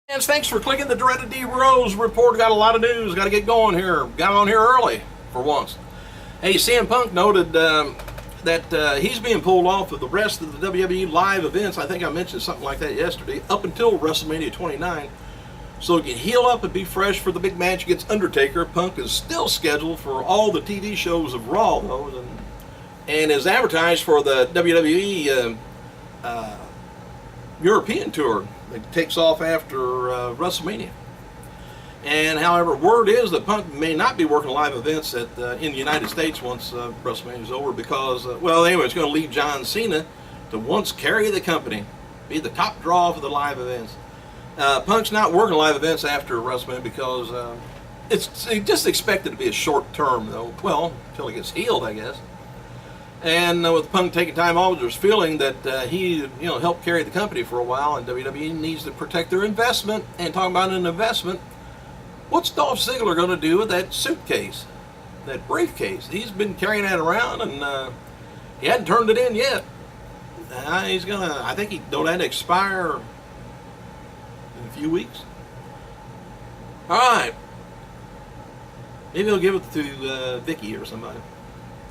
And thanks for clicking the Dreaded D Rose report. Got a lot of news. Got to get going here. Got on here early for once. Hey, CM Punk noted that he's being pulled off of the rest of the WWE live events. I think I mentioned something like that yesterday, up until WrestleMania 29. So he can heal up and be fresh for the big match against Undertaker. Punk is still scheduled for all the TV shows of Raw, though, and is advertised for the WWE European tour that takes off after WrestleMania. And however, word is that Punk may not be working live events in the United States once WrestleMania is over because, well, anyway, it's going to leave John Cena to once carry the company, be the top draw for the live events. Punk's not working live events after WrestleMania because it's just expected to be a short term, though. Well, until he gets healed, I guess. And with Punk taking time off, there's feeling that he, helped carry the company for a while, and WWE needs to protect their investment. And talking about an investment, what's Dolph Ziggler going to do with that suitcase, that briefcase? He's been carrying that around, and he hadn't turned it in yet. He's gonna. I think don't that expire in a few weeks. All right. Maybe he'll give it to Vicky or somebody.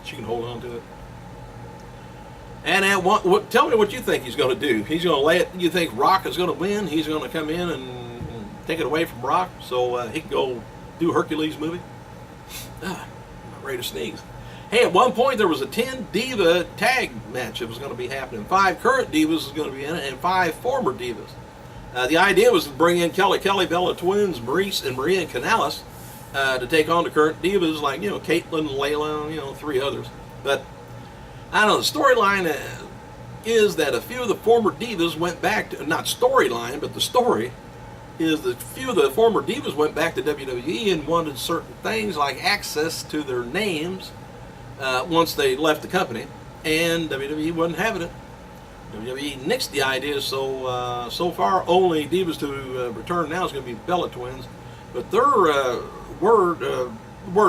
She can hold on to it. And tell me what you think he's going to do. He's going to you think Rock is going to win? He's going to come in and take it away from Rock so he can go do Hercules movie? I'm not ready to sneeze. Hey, at one point there was a 10 Diva tag match that was going to be happening. 5 current Divas was going to be in it and 5 former Divas. The idea was to bring in Kelly, Bella Twins, Maurice, and Maria Kanellis to take on the current Divas like, Caitlyn, Layla, 3 others. But I don't know, the storyline is that a few of the former Divas went back to, not storyline, but the story is that a few of the former Divas went back to WWE and wanted certain things like access to their names once they left the company, and WWE wasn't having it. WWE nixed the idea, so far only Divas to return now is going to be Bella Twins, but their word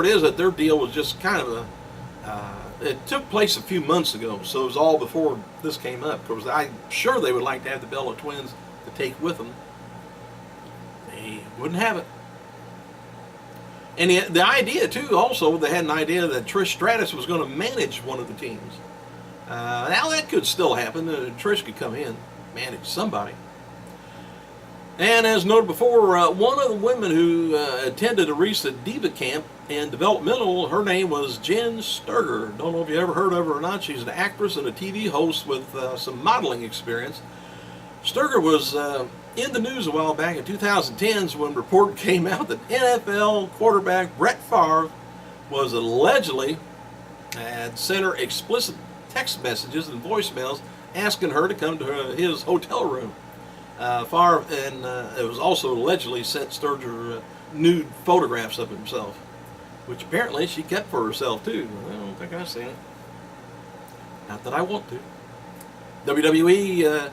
is that their deal was just kind of it took place a few months ago, so it was all before this came up, because I'm sure they would like to have the Bella Twins to take with them. They wouldn't have it. And the idea, too, also, they had an idea that Trish Stratus was going to manage one of the teams. Now, that could still happen. Trish could come in, manage somebody. And as noted before, one of the women who attended a recent Diva camp in developmental, her name was Jen Sturger. Don't know if you ever heard of her or not. She's an actress and a TV host with some modeling experience. Sturger was in the news a while back in 2010s when report came out that NFL quarterback Brett Favre was allegedly had sent her explicit text messages and voicemails asking her to come to his hotel room. Favre, and it was also allegedly sent Sturger nude photographs of himself, which apparently she kept for herself too. I don't think I've seen it. Not that I want to. WWE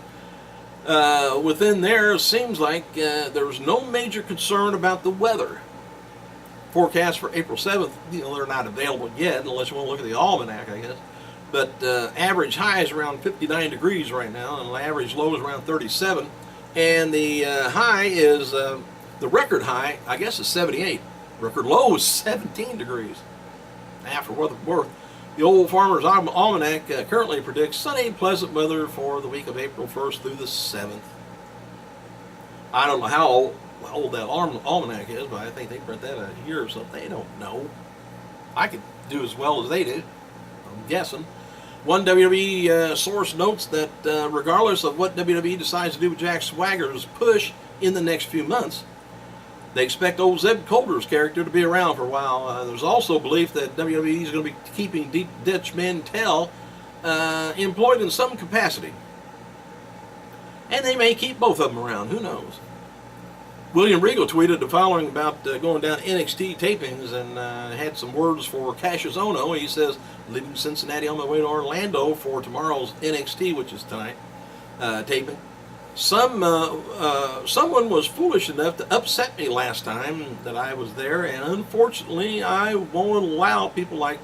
within there seems like there's no major concern about the weather. Forecast for April 7th, they're not available yet unless you want to look at the almanac, I guess. But average high is around 59 degrees right now, and the average low is around 37. And the high is, the record high, I guess, is 78. Record low is 17 degrees. Now, for what it's worth, the Old Farmer's Almanac currently predicts sunny, pleasant weather for the week of April 1st through the 7th. I don't know how old that almanac is, but I think they print that a year or something. They don't know. I could do as well as they do, I'm guessing. One WWE source notes that regardless of what WWE decides to do with Jack Swagger's push in the next few months, they expect old Zeb Colter's character to be around for a while. There's also belief that WWE is going to be keeping Deep Ditch Mantell employed in some capacity. And they may keep both of them around, who knows. William Regal tweeted the following about going down NXT tapings and had some words for Cassius Ohno. He says, leaving Cincinnati on my way to Orlando for tomorrow's NXT, which is tonight, taping. Someone was foolish enough to upset me last time that I was there, and unfortunately I won't allow people like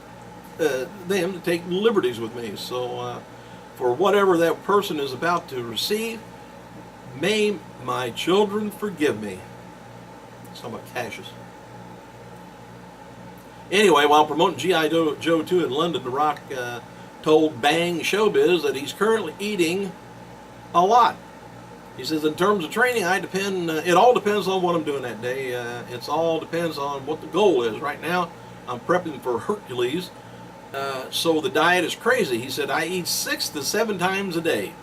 them to take liberties with me. So for whatever that person is about to receive, May my children forgive me. It's talking about Cassius. Anyway, while promoting G.I. Joe 2 in London, The Rock told Bang Showbiz that he's currently eating a lot. He says, in terms of training, it all depends on what I'm doing that day. It all depends on what the goal is. Right now, I'm prepping for Hercules, so the diet is crazy. He said, I eat 6 to 7 times a day.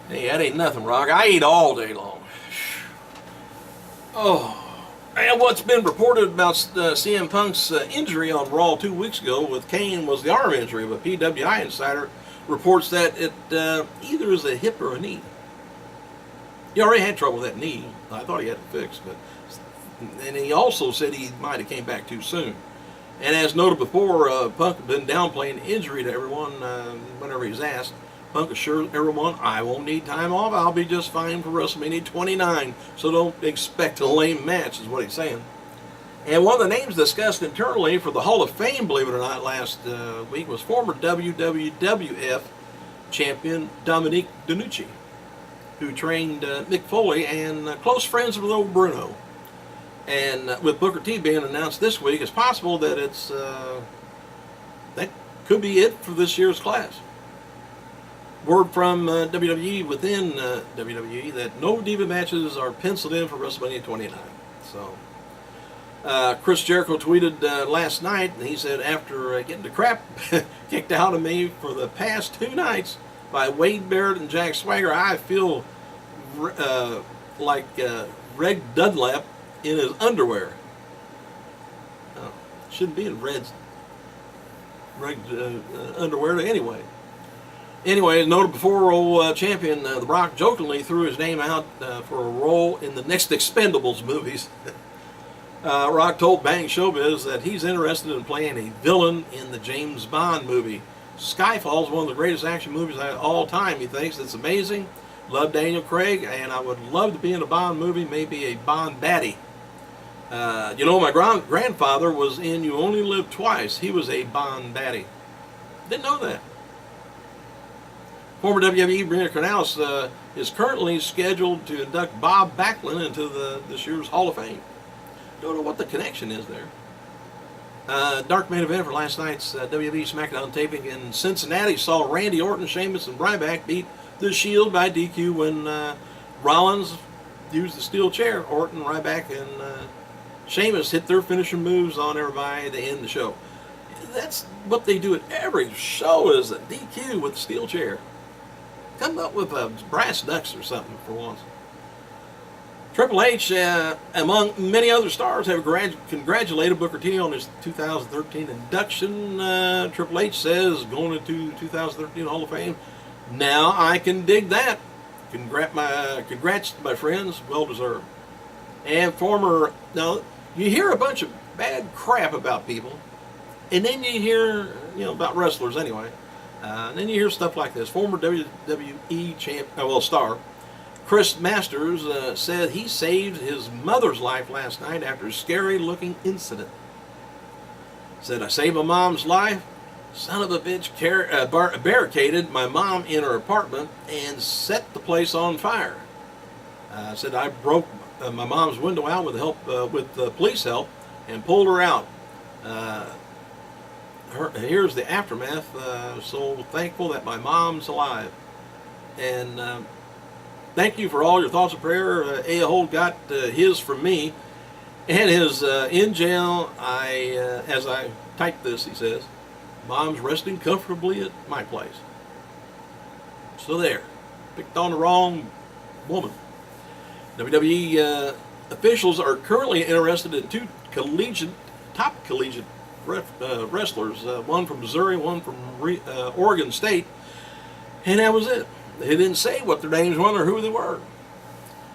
Hey, that ain't nothing, Rock. I eat all day long. Oh. And what's been reported about CM Punk's injury on Raw 2 weeks ago with Kane was the arm injury, but PWI Insider reports that it either is a hip or a knee. He already had trouble with that knee. I thought he had it fixed, and he also said he might have came back too soon. And as noted before, Punk had been downplaying the injury to everyone whenever he was asked. Punk assured everyone, I won't need time off. I'll be just fine for WrestleMania 29, so don't expect a lame match, is what he's saying. And one of the names discussed internally for the Hall of Fame, believe it or not, last week was former WWF champion Dominique DeNucci, who trained Mick Foley and close friends with old Bruno. And with Booker T being announced this week, it's possible that that could be it for this year's class. Word from WWE within WWE that no Diva matches are penciled in for WrestleMania 29. So, Chris Jericho tweeted last night, and he said, after getting the crap kicked out of me for the past 2 nights by Wade Barrett and Jack Swagger, I feel like Reg Dunlap in his underwear. Oh, shouldn't be in Reg underwear anyway. Anyway, as noted before, old champion The Rock jokingly threw his name out for a role in the next Expendables movies. Rock told Bang Showbiz that he's interested in playing a villain in the James Bond movie. Skyfall is one of the greatest action movies of all time. He thinks it's amazing. Love Daniel Craig, and I would love to be in a Bond movie, maybe a Bond baddie. My grandfather was in You Only Live Twice. He was a Bond baddie. Didn't know that. Former WWE Brina Canales is currently scheduled to induct Bob Backlund into this year's Hall of Fame. Don't know what the connection is there. Dark main event for last night's WWE SmackDown taping in Cincinnati saw Randy Orton, Sheamus, and Ryback beat The Shield by DQ when Rollins used the steel chair. Orton, Ryback, and Sheamus hit their finishing moves on everybody to end the show. That's what they do at every show, is a DQ with the steel chair. Come up with brass knucks or something for once. Triple H, among many other stars, have congratulated Booker T on his 2013 induction. Triple H says, going into 2013 Hall of Fame, now I can dig that. Congrats, my friends, well deserved. And now you hear a bunch of bad crap about people, and then you hear, about wrestlers anyway. And then you hear stuff like this. Former WWE star Chris Masters said he saved his mother's life last night after a scary-looking incident. Said, I saved my mom's life. Son of a bitch barricaded my mom in her apartment and set the place on fire. Said, I broke my mom's window out with police help and pulled her out. Here's the aftermath. So thankful that my mom's alive. And thank you for all your thoughts of prayer. Aya Holt got his from me. And his in jail, as I typed this, he says, Mom's resting comfortably at my place. So there. Picked on the wrong woman. WWE officials are currently interested in 2 top collegiate wrestlers, one from Missouri, one from Oregon State, and that was it. They didn't say what their names were or who they were.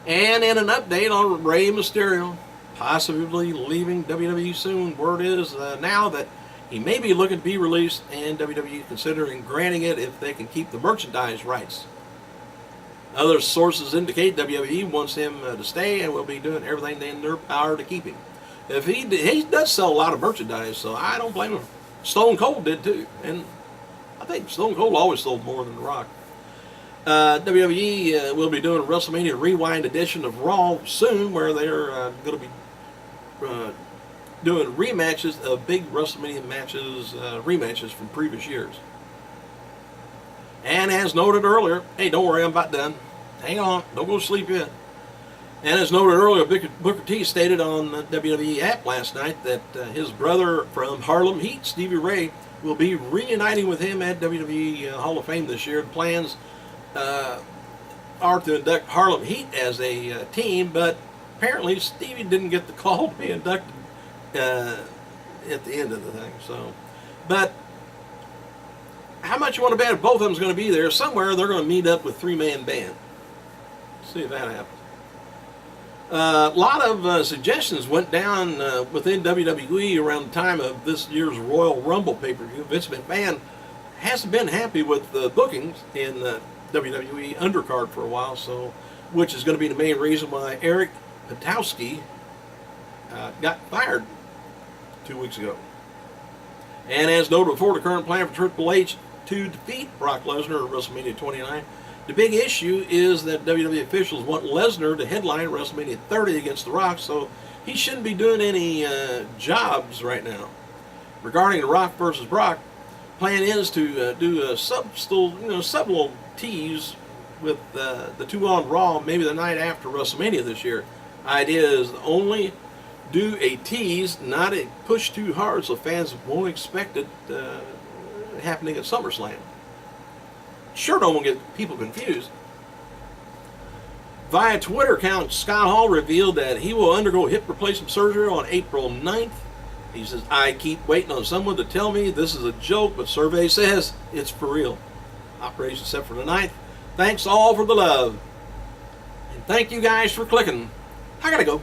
And in an update on Rey Mysterio, possibly leaving WWE soon, word is now that he may be looking to be released, and WWE considering granting it if they can keep the merchandise rights. Other sources indicate WWE wants him to stay and will be doing everything in their power to keep him. If he does sell a lot of merchandise, so I don't blame him. Stone Cold did too, and I think Stone Cold always sold more than The Rock. WWE will be doing a WrestleMania Rewind edition of Raw soon, where they're going to be doing rematches of big WrestleMania matches, rematches from previous years. And as noted earlier, hey, don't worry, I'm about done. Hang on, don't go to sleep yet. And as noted earlier, Booker T stated on the WWE app last night that his brother from Harlem Heat, Stevie Ray, will be reuniting with him at WWE Hall of Fame this year. The plans are to induct Harlem Heat as a team, but apparently Stevie didn't get the call to be inducted at the end of the thing. So, but how much you want to bet if both of them's going to be there? Somewhere they're going to meet up with three-man band. See if that happens. A lot of suggestions went down within WWE around the time of this year's Royal Rumble pay-per-view. Vince McMahon hasn't been happy with the bookings in the WWE undercard for a while, so which is going to be the main reason why Eric Patowski got fired 2 weeks ago. And as noted before, the current plan for Triple H to defeat Brock Lesnar at WrestleMania 29. The big issue is that WWE officials want Lesnar to headline WrestleMania 30 against The Rock, so he shouldn't be doing any jobs right now. Regarding The Rock versus Brock, plan is to do a subtle tease with the two on Raw, maybe the night after WrestleMania this year. Idea is only do a tease, not a push too hard, so fans won't expect it happening at SummerSlam. Sure don't want to get people confused. Via Twitter account, Scott Hall revealed that he will undergo hip replacement surgery on April 9th. He says, I keep waiting on someone to tell me this is a joke, but survey says it's for real. Operation set for the 9th. Thanks all for the love. And thank you guys for clicking. I gotta go.